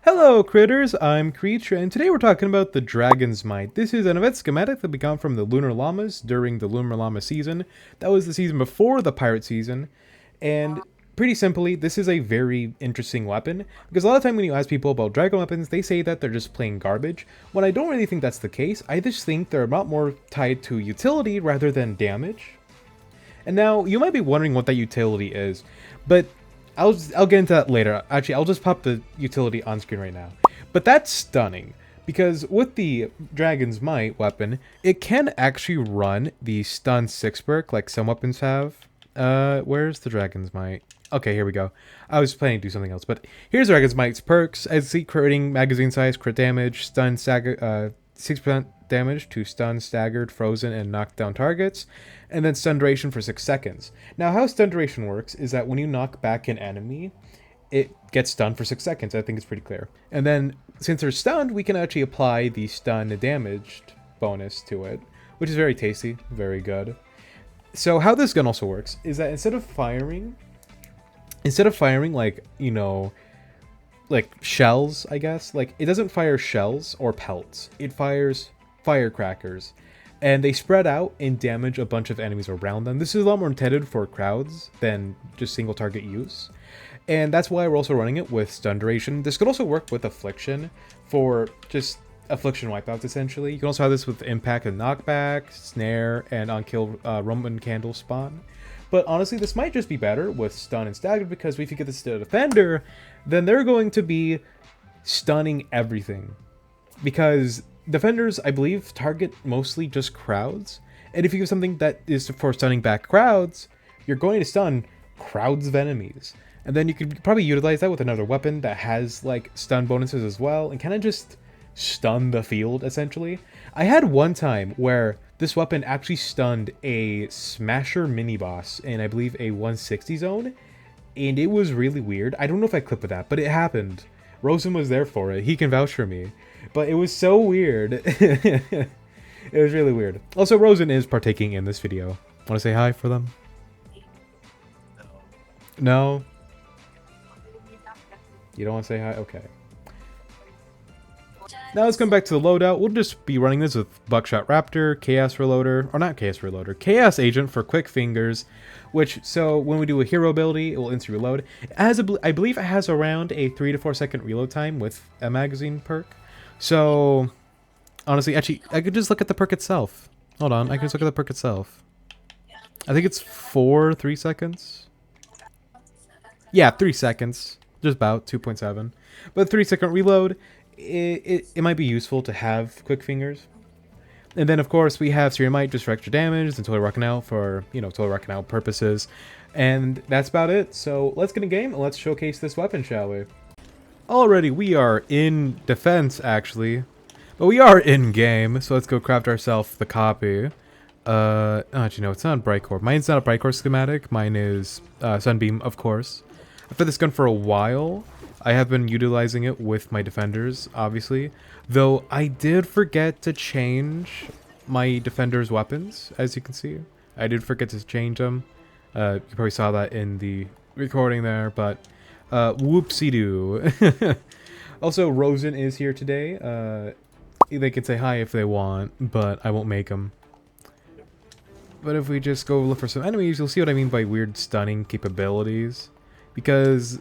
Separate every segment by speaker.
Speaker 1: Hello critters, I'm Creature, and today we're talking about the Dragon's Might. This is an event schematic that we got from the Lunar Llamas during the Lunar Llama season. That was the season before the Pirate season, and pretty simply, this is a very interesting weapon, because a lot of time when you ask people about dragon weapons, they say that they're just plain garbage. When I don't really think that's the case, I just think they're a lot more tied to utility rather than damage. And now, you might be wondering what that utility is, but I'll get into that later. Actually, I'll just pop the utility on screen right now. But that's stunning, because with the Dragon's Might weapon, it can actually run the Stun 6 perk like some weapons have. Where's the Dragon's Might? Okay, here we go. I was planning to do something else, but here's Dragon's Might's perks. As see, creating magazine size, crit damage, stun, 6% damage to stun, staggered, frozen, and knocked down targets, and then stun duration for 6 seconds. Now, how stun duration works is that when you knock back an enemy, it gets stunned for 6 seconds. I think it's pretty clear. And then, since they're stunned, we can actually apply the stun damaged bonus to it, which is very tasty, very good. So how this gun also works is that instead of firing like, you know, like shells, I guess, like it doesn't fire shells or pelts. It fires firecrackers, and they spread out and damage a bunch of enemies around them. This is a lot more intended for crowds than just single target use, and that's why we're also running it with stun duration. This could also work with affliction for just affliction wipeouts, essentially. You can also have this with impact and knockback, snare, and on kill Roman candle spawn. But honestly, this might just be better with stun and staggered, because if you get this to a defender, then they're going to be stunning everything. Because defenders, I believe, target mostly just crowds. And if you give something that is for stunning back crowds, you're going to stun crowds of enemies. And then you could probably utilize that with another weapon that has like stun bonuses as well, and kind of just stun the field, essentially. I had one time where this weapon actually stunned a Smasher mini-boss in, I believe, a 160 zone, and it was really weird. I don't know if I clipped with that, but it happened. Rosen was there for it. He can vouch for me. But it was so weird. It was really weird. Also, Rosen is partaking in this video. Want to say hi for them? No? You don't want to say hi? Okay. Now let's come back to the loadout. We'll just be running this with Buckshot Raptor, Chaos Reloader, or not Chaos Reloader, Chaos Agent for quick fingers, which, so when we do a hero ability, it will instantly reload. It has I believe it has around a 3 to 4 second reload time with a magazine perk. So, honestly, actually, I could just look at the perk itself. Hold on, I can just look at the perk itself. I think it's 3 seconds. Yeah, 3 seconds. Just about 2.7. But 3 second reload. It might be useful to have quick fingers. And then, of course, we have Serum Might just for extra damage and Totally Rockin' Out for, you know, Totally Rockin' Out purposes. And that's about it. So let's get in game and let's showcase this weapon, shall we? Already, we are in defense, actually. But we are in game, so let's go craft ourselves the copy. Oh, you know, it's not a Bright Core. Mine's not a Bright Core schematic. Mine is Sunbeam, of course. I've had this gun for a while. I have been utilizing it with my defenders, obviously. Though I did forget to change my defenders' weapons, as you can see. I did forget to change them. You probably saw that in the recording there, but whoopsie-doo. Also, Rosen is here today. They can say hi if they want, but I won't make them. But if we just go look for some enemies, you'll see what I mean by weird stunning capabilities. Because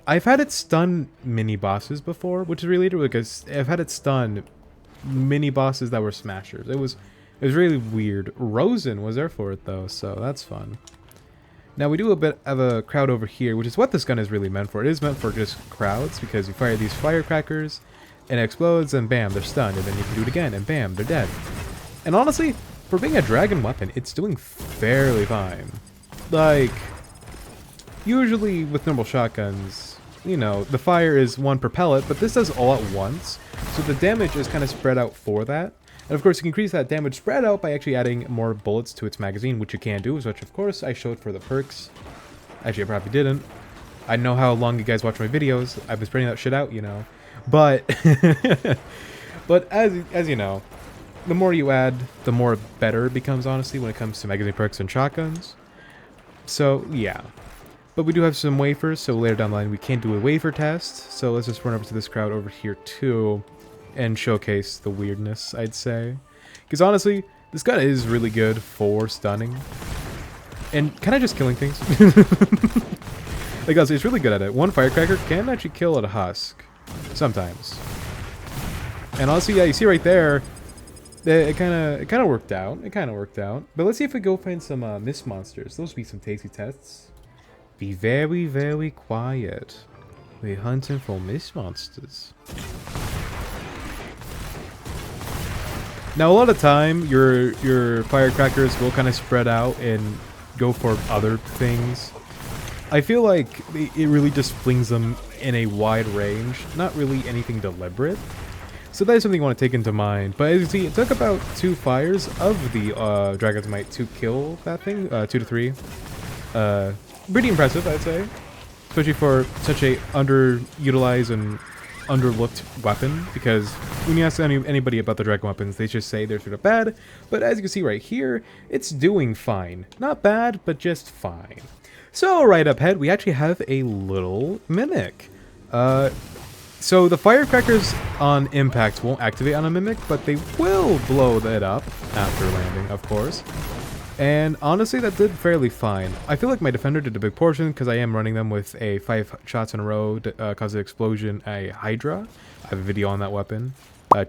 Speaker 1: I've had it stun mini-bosses before, which is really weird, because I've had it stun mini-bosses that were smashers. It was really weird. Rosen was there for it, though, so that's fun. Now, we do a bit of a crowd over here, which is what this gun is really meant for. It is meant for just crowds, because you fire these firecrackers, and it explodes, and bam, they're stunned, and then you can do it again, and bam, they're dead. And honestly, for being a dragon weapon, it's doing fairly fine. Like, usually with normal shotguns, you know, the fire is one per pellet, but this does all at once, so the damage is kind of spread out for that. And of course, you can increase that damage spread out by actually adding more bullets to its magazine, which you can do, which of course I showed for the perks. Actually, I probably didn't. I know how long you guys watch my videos. I've been spreading that shit out, you know. But, but as you know, the more you add, the more better it becomes, honestly, when it comes to magazine perks and shotguns. So, yeah. But we do have some wafers, so later down the line we can't do a wafer test. So let's just run over to this crowd over here too and showcase the weirdness, I'd say. Because honestly, this gun is really good for stunning. And kind of just killing things. Like, honestly, it's really good at it. One firecracker can actually kill a husk. Sometimes. And honestly, yeah, you see right there, it kind of worked out. It kind of worked out. But let's see if we go find some mist monsters. Those would be some tasty tests. Be very, very quiet. We're hunting for mist monsters. Now, a lot of time, your firecrackers will kind of spread out and go for other things. I feel like it really just flings them in a wide range. Not really anything deliberate. So that is something you want to take into mind. But as you see, it took about 2 fires of the Dragon's Might to kill that thing. 2 to 3. Pretty impressive, I'd say. Especially for such a underutilized and underlooked weapon. Because when you ask anybody about the dragon weapons, they just say they're sort of bad. But as you can see right here, it's doing fine. Not bad, but just fine. So right up ahead, we actually have a little mimic. So the firecrackers on impact won't activate on a mimic, but they will blow that up after landing, of course. And honestly, that did fairly fine. I feel like my defender did a big portion because I am running them with a 5 shots in a row to cause an explosion, a Hydra. I have a video on that weapon.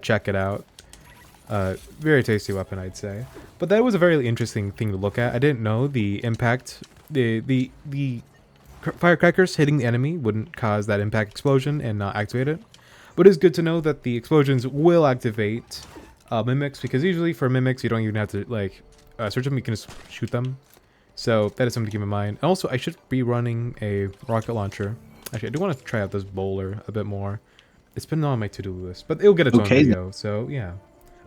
Speaker 1: Check it out. Very tasty weapon, I'd say. But that was a very interesting thing to look at. I didn't know the impact, the firecrackers hitting the enemy wouldn't cause that impact explosion and not activate it. But it's good to know that the explosions will activate mimics, because usually for mimics you don't even have to like search them, you can just shoot them. So that is something to keep in mind. Also, I should be running a rocket launcher. Actually, I do want to try out this bowler a bit more. It's been on my to-do list, but it'll get its own video, so yeah.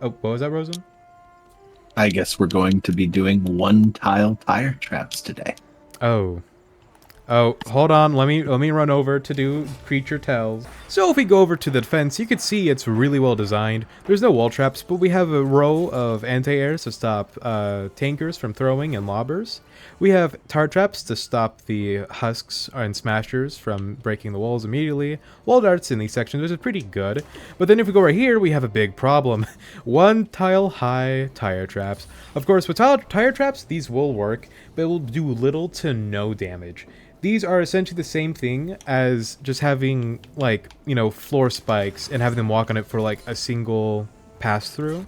Speaker 1: Oh, what was that, Rosen?
Speaker 2: I guess we're going to be doing 1-tile tire traps today.
Speaker 1: Oh, hold on. Let me run over to do creature tells. So if we go over to the defense, you can see it's really well designed. There's no wall traps, but we have a row of anti-airs to stop tankers from throwing and lobbers. We have tar traps to stop the husks and smashers from breaking the walls immediately. Wall darts in these sections, which is pretty good. But then if we go right here, we have a big problem. 1-tile high tire traps. Of course, with tire traps, these will work, but it will do little to no damage. These are essentially the same thing as just having, like, you know, floor spikes and having them walk on it for, like, a single pass-through.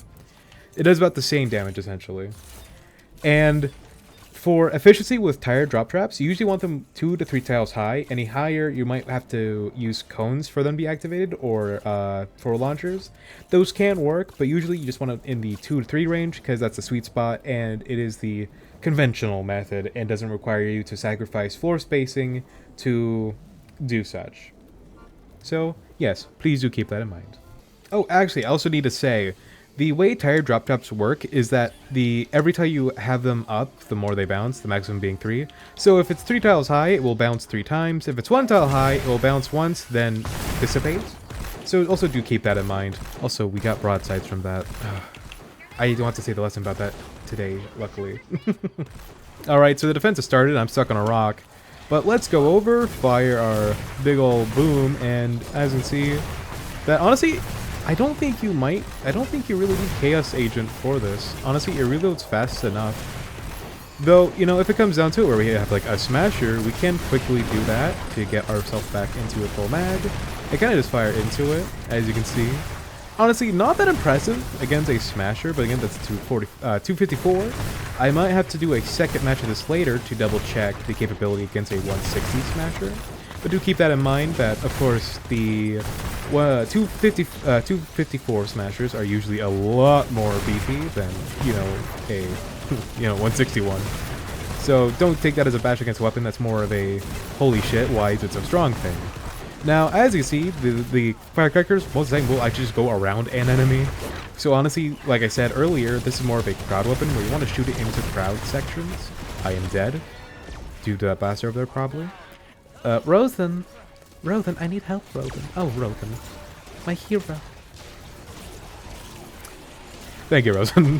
Speaker 1: It does about the same damage, essentially. And for efficiency with tire drop traps, you usually want them 2 to 3 tiles high. Any higher, you might have to use cones for them to be activated, or for launchers. Those can work, but usually you just want it in the 2 to 3 range, because that's the sweet spot, and it is the conventional method and doesn't require you to sacrifice floor spacing to do such. So yes, please do keep that in mind. Oh, actually, I also need to say, the way tire drop traps work is that every time you have them up, the more they bounce, the maximum being 3. So if it's 3 tiles high, it will bounce 3 times. If it's 1 tile high, it will bounce once, then dissipate. So also do keep that in mind. Also, we got broadsides from that. I don't have to say the lesson about that today, luckily. Alright, so the defense has started. I'm stuck on a rock. But let's go over, fire our big old boom, and as you can see, that honestly, I don't think you really need Chaos Agent for this. Honestly, it reloads fast enough. Though, you know, if it comes down to it where we have like a smasher, we can quickly do that to get ourselves back into a full mag. I kind of just fire into it, as you can see. Honestly, not that impressive against a smasher, but again, that's 254. I might have to do a second match of this later to double check the capability against a 160 smasher. But do keep that in mind that, of course, the 254 smashers are usually a lot more beefy than, you know, a 161. So don't take that as a bash against a weapon. That's more of a holy shit, why is it so strong thing. Now, as you see, the firecrackers, most of the time, will actually just go around an enemy. So honestly, like I said earlier, this is more of a crowd weapon where you want to shoot it into crowd sections. I am dead. Due to that blaster over there, probably. Rosen, I need help, Rosen. Oh, Rosen. My hero. Thank you, Rosen.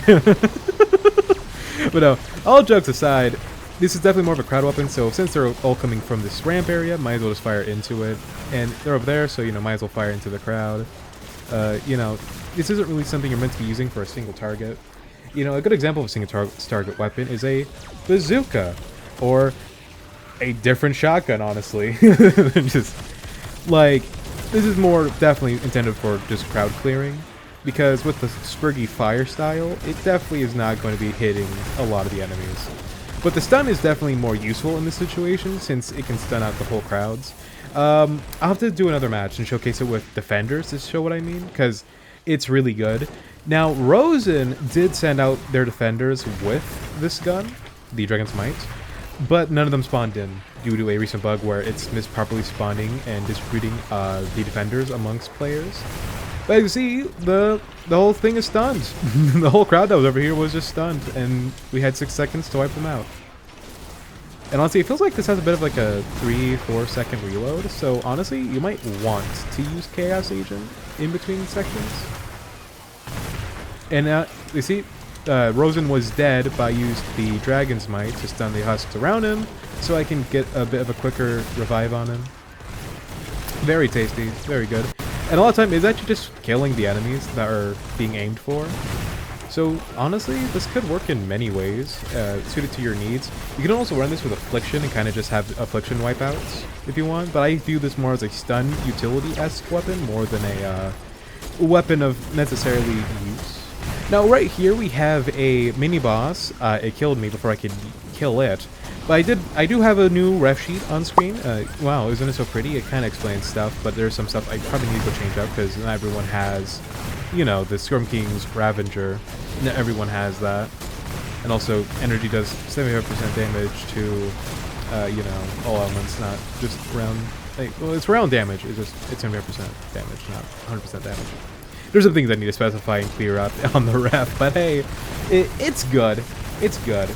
Speaker 1: But no, all jokes aside, This is definitely more of a crowd weapon, so since they're all coming from this ramp area, might as well just fire into it. And they're over there, so, you know, might as well fire into the crowd. You know, this isn't really something you're meant to be using for a single target. You know, a good example of a single target weapon is a bazooka, or a different shotgun, honestly. Just, like, this is more definitely intended for just crowd clearing, because with the Spriggy fire style, it definitely is not going to be hitting a lot of the enemies. But the stun is definitely more useful in this situation, since it can stun out the whole crowds. I'll have to do another match and showcase it with defenders to show what I mean, because it's really good. Now, Rosen did send out their defenders with this gun, the Dragon's Might, but none of them spawned in due to a recent bug where it's misproperly spawning and distributing the defenders amongst players. But as you see, the whole thing is stunned. The whole crowd that was over here was just stunned, and we had 6 seconds to wipe them out. And honestly, it feels like this has a bit of like a 3-4 second reload, so honestly, you might want to use Chaos Agent in between sections. And you see, Rosen was dead, but I used the Dragon's Might to stun the Husks around him, so I can get a bit of a quicker revive on him. Very tasty, very good. And a lot of time, it's actually just killing the enemies that are being aimed for. So honestly, this could work in many ways, suited to your needs. You can also run this with Affliction and kind of just have Affliction wipeouts if you want, but I view this more as a stun utility-esque weapon more than a weapon of necessarily use. Now right here we have a mini-boss. It killed me before I could kill it. But I do have a new ref sheet on screen. Wow, isn't it so pretty? It kind of explains stuff, but there's some stuff I probably need to go change up because not everyone has, you know, the Storm King's Ravager. Not everyone has that. And also, energy does 75% damage to, you know, all elements, not just round. Well, it's round damage. It's 75% damage, not 100% damage. There's some things I need to specify and clear up on the ref, but hey, it's good. It's good.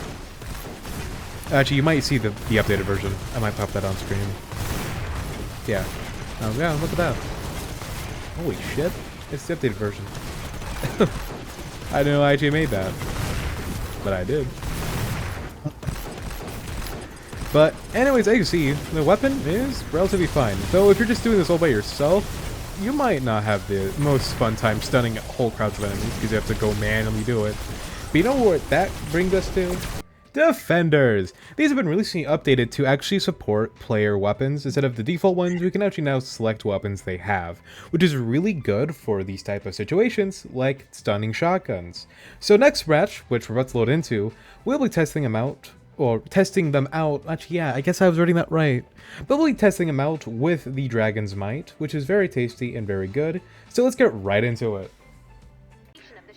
Speaker 1: Actually, you might see the updated version. I might pop that on screen. Yeah. Oh, yeah, look at that. Holy shit. It's the updated version. I didn't know I actually made that. But I did. But anyways, as you see, the weapon is relatively fine. Though if you're just doing this all by yourself, you might not have the most fun time stunning whole crowds of enemies because you have to go manually do it. But you know what that brings us to? Defenders! These have been recently updated to actually support player weapons. Instead of the default ones, we can actually now select weapons they have, which is really good for these type of situations, like stunning shotguns. So next match, which we're about to load into, we'll be testing them out, actually yeah, I guess I was reading that right. But we'll be testing them out with the Dragon's Might, which is very tasty and very good. So let's get right into it.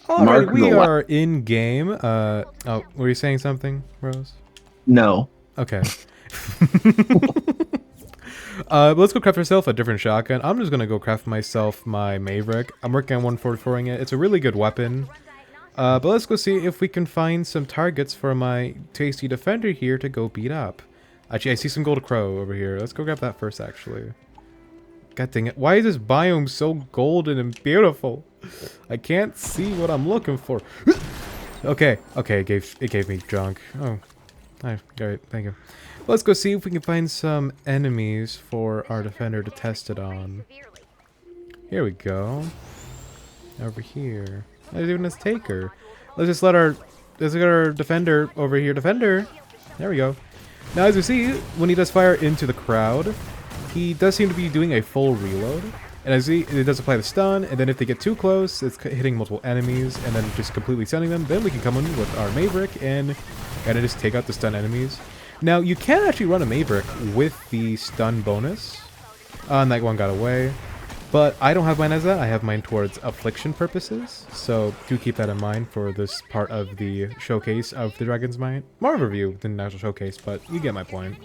Speaker 1: Alright, we are in game. Oh, were you saying something, Rose?
Speaker 2: No.
Speaker 1: Okay. Let's go craft ourselves a different shotgun. I'm just gonna go craft myself my Maverick. I'm working on 144ing it. It's a really good weapon. But let's go see if we can find some targets for my tasty defender here to go beat up. Actually, I see some gold crow over here. Let's go grab that first, actually. God dang it. Why is this biome so golden and beautiful? I can't see what I'm looking for. Okay, it gave me junk. Oh, alright, thank you. Let's go see if we can find some enemies for our defender to test it on. Here we go. Over here. Let's even let's take her. Let's get our defender over here. Defender! There we go. Now as we see, when he does fire into the crowd, he does seem to be doing a full reload. And as it does apply the stun, and then if they get too close, it's hitting multiple enemies, and then just completely stunning them. Then we can come in with our Maverick and kind of just take out the stun enemies. Now, you can actually run a Maverick with the stun bonus. And that one got away. But I don't have mine as that. I have mine towards affliction purposes. So do keep that in mind for this part of the showcase of the Dragon's Might. More of a review than an actual showcase, but you get my point.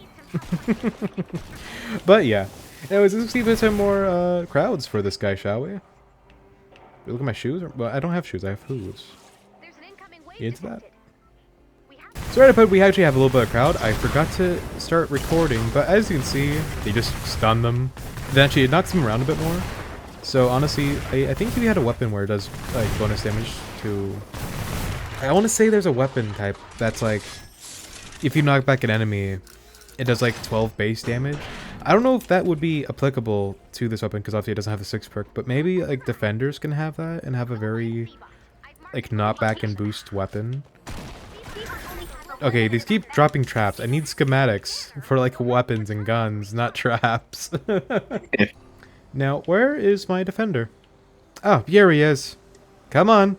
Speaker 1: But yeah. Anyways, let's see if there's some more crowds for this guy, shall we? Look at my shoes. Well, I don't have shoes. I have hooves. You into that? So right up, we actually have a little bit of crowd. I forgot to start recording, but as you can see, they just stun them. Then actually, it knocks them around a bit more. So honestly, I think if you had a weapon where it does like bonus damage to... I want to say there's a weapon type that's like... if you knock back an enemy, it does like 12 base damage. I don't know if that would be applicable to this weapon because obviously it doesn't have the 6 perk, but maybe like defenders can have that and have a very like knockback and boost weapon. Okay, these keep dropping traps. I need schematics for like weapons and guns, not traps. Now, where is my defender? Oh, here he is. Come on.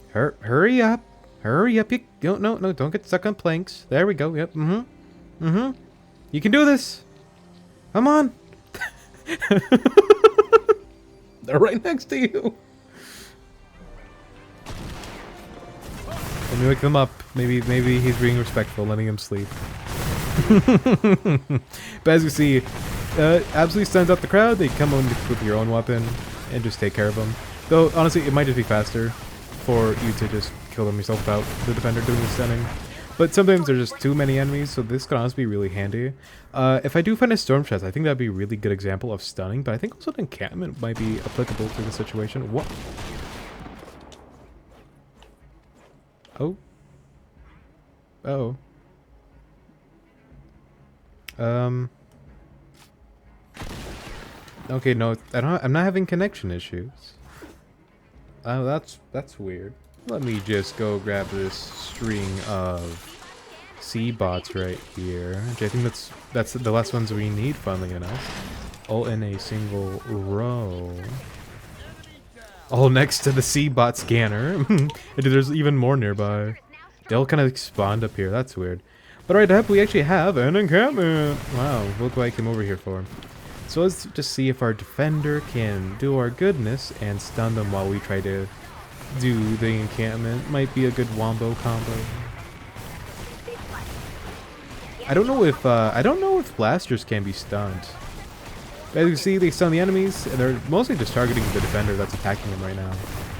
Speaker 1: Hurry up. Hurry up. No, don't get stuck on planks. There we go. Yep. You can do this. Come on. They're right next to you. Let me wake them up. Maybe he's being respectful, letting him sleep. But as you see, absolutely stuns out the crowd. They come on with your own weapon and just take care of them. Though, honestly, it might just be faster for you to just kill them yourself without the defender doing the stunning. But sometimes there's just too many enemies, so this could honestly be really handy. If I do find a storm chest, I think that'd be a really good example of stunning, but I think also the encampment might be applicable to the situation. What? Oh. Oh. Okay, no, I'm not having connection issues. Oh, that's weird. Let me just go grab this string of sea bots right here. Which I think that's the last ones we need, funnily enough. All in a single row. All next to the sea bot scanner. There's even more nearby. They all kind of spawned up here. That's weird. But right up, we actually have an encampment. Wow, look what I came over here for. So let's just see if our defender can do our goodness and stun them while we try to do the encampment. Might be a good wombo combo. I don't know if blasters can be stunned. As you see, they stun the enemies, and they're mostly just targeting the defender that's attacking them right now.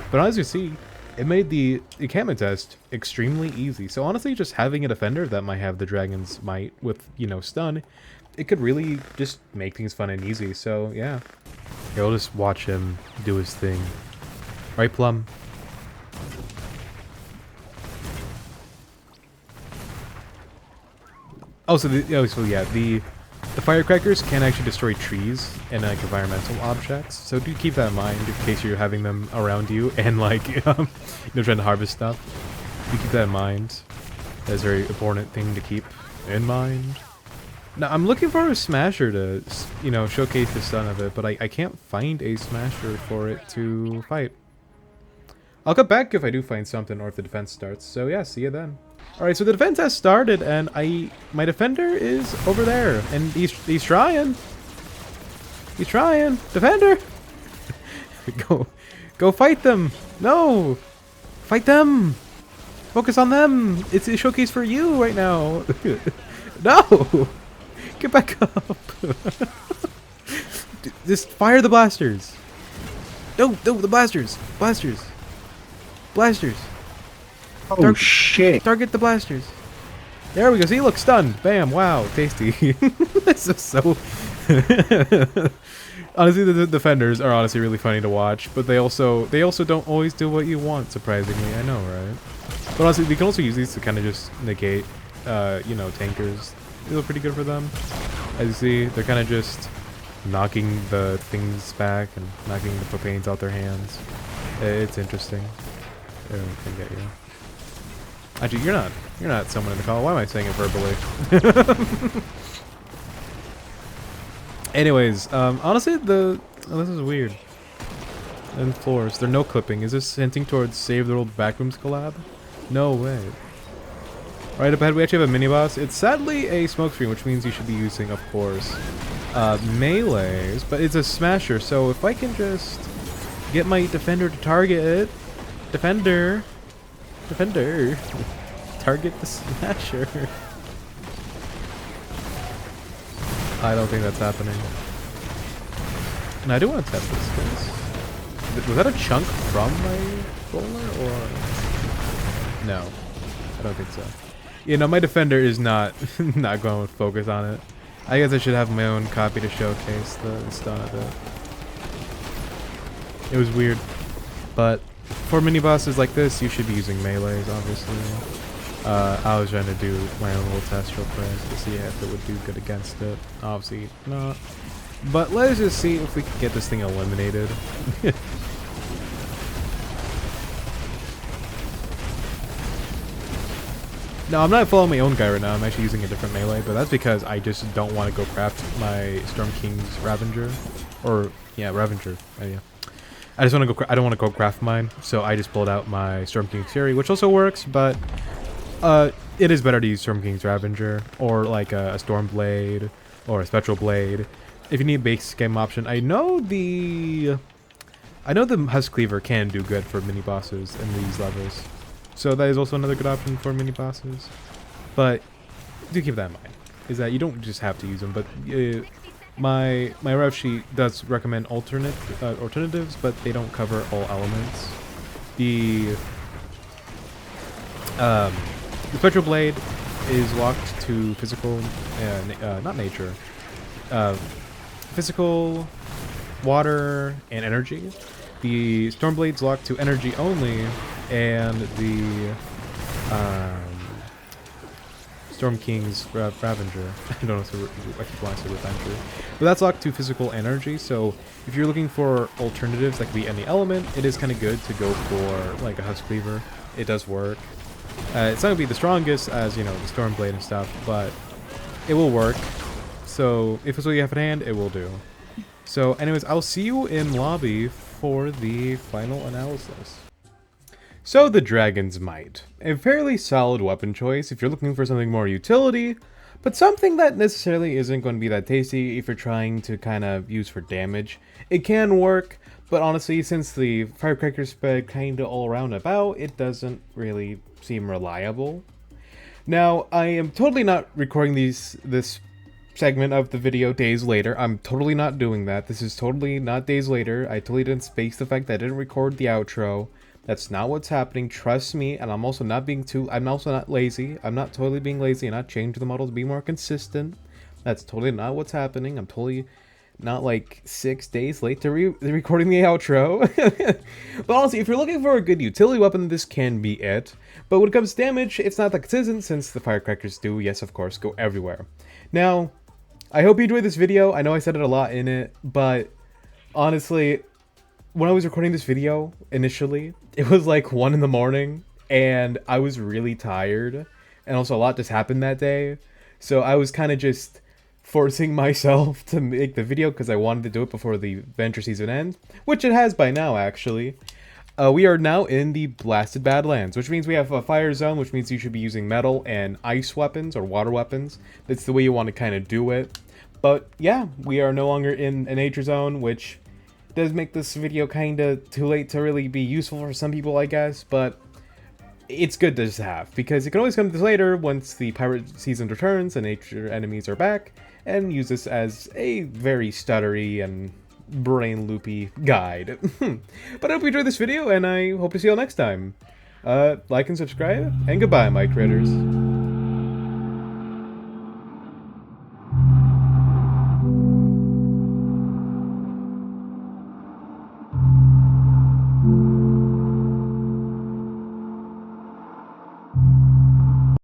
Speaker 1: But as you see, it made the encampment test extremely easy. So honestly, just having a defender that might have the dragon's might with, you know, stun, it could really just make things fun and easy. So yeah, here, we'll just watch him do his thing. Right, Plum? Oh, so the firecrackers can actually destroy trees and like environmental objects. So do keep that in mind in case you're having them around you and like you know, trying to harvest stuff. Do keep that in mind. That's a very important thing to keep in mind. Now I'm looking for a smasher to, you know, showcase the stun of it, but I can't find a smasher for it to fight. I'll come back if I do find something or if the defense starts. So yeah, see you then. Alright, so the defense has started, and my defender is over there, and he's trying. He's trying. Defender! Go fight them! No! Fight them! Focus on them! It's a showcase for you right now! No! Get back up! Just fire the blasters! No, the blasters! Blasters! Blasters!
Speaker 2: Oh shit!
Speaker 1: Target the blasters. There we go. See, look, stunned. Bam! Wow, tasty. This is so. Honestly, the defenders are honestly really funny to watch, but they also don't always do what you want. Surprisingly, I know, right? But honestly, we can also use these to kind of just negate, you know, tankers. They look pretty good for them. As you see, they're kind of just knocking the things back and knocking the propanes out their hands. It's interesting. I can get you. Actually, you're not someone in the call. Why am I saying it verbally? Anyways, honestly, this is weird. And floors, they're no clipping. Is this hinting towards Save the World Backrooms collab? No way. Right up ahead, we actually have a mini boss. It's sadly a smokescreen, which means you should be using, of course, melees. But it's a smasher, so if I can just get my defender to target it, defender. Target the smasher. I don't think that's happening. And I do want to test this, guys. Was that a chunk from my roller, or no? I don't think so. You know, my defender is not not going with focus on it. I guess I should have my own copy to showcase the stun of it. It was weird, but for mini bosses like this, you should be using melees, obviously. I was trying to do my own little test real quick to see if it would do good against it. Obviously not. But let's just see if we can get this thing eliminated. No, I'm not following my own guy right now. I'm actually using a different melee, but that's because I just don't want to go craft my Storm King's Ravager. Or, yeah, Ravager. Yeah. I just want to go. I don't want to go craft mine, so I just pulled out my Storm King's Fury, which also works, but it is better to use Storm King's Ravager or like a Storm Blade or a Spectral Blade. If you need a base game option, I know the Husks Cleaver can do good for mini bosses in these levels, so that is also another good option for mini bosses. But do keep that in mind, is that you don't just have to use them, but my rev sheet does recommend alternatives, but they don't cover all elements. The Spectral Blade is locked to physical, not nature, physical, water, and energy. The Storm Blade's locked to energy only, and the Storm King's Ravager. I don't know if I keep wanting to say Ravager. But that's locked to physical energy, so if you're looking for alternatives that could be any element, it is kind of good to go for like a Husks Cleaver. It does work. It's not going to be the strongest as, you know, the Storm Blade and stuff, but it will work. So if it's what you have at hand, it will do. So anyways, I'll see you in lobby for the final analysis. So the Dragon's Might. A fairly solid weapon choice if you're looking for something more utility, but something that necessarily isn't going to be that tasty if you're trying to kind of use for damage. It can work, but honestly, since the firecracker spread kind of all around about, it doesn't really seem reliable. Now, I am totally not recording this segment of the video days later. I'm totally not doing that. This is totally not days later. I totally didn't space the fact that I didn't record the outro. That's not what's happening. Trust me. And I'm also not lazy. I'm not totally being lazy and not changing the model to be more consistent. That's totally not what's happening. I'm totally not like 6 days late to recording the outro. But honestly, if you're looking for a good utility weapon, this can be it. But when it comes to damage, it's not that consistent since the firecrackers do, yes of course, go everywhere. Now, I hope you enjoyed this video. I know I said it a lot in it, but honestly, when I was recording this video initially, it was like 1 in the morning and I was really tired, and also a lot just happened that day. So I was kind of just forcing myself to make the video because I wanted to do it before the adventure season ends, which it has by now actually. We are now in the Blasted Badlands, which means we have a fire zone, which means you should be using metal and ice weapons or water weapons. That's the way you want to kind of do it. But yeah, we are no longer in a nature zone, which does make this video kind of too late to really be useful for some people, I guess. But it's good to just have, because you can always come to this later once the pirate season returns and nature enemies are back, and use this as a very stuttery and brain loopy guide. But I hope you enjoyed this video, and I hope to see you all next time. Like and subscribe, and goodbye, my critters.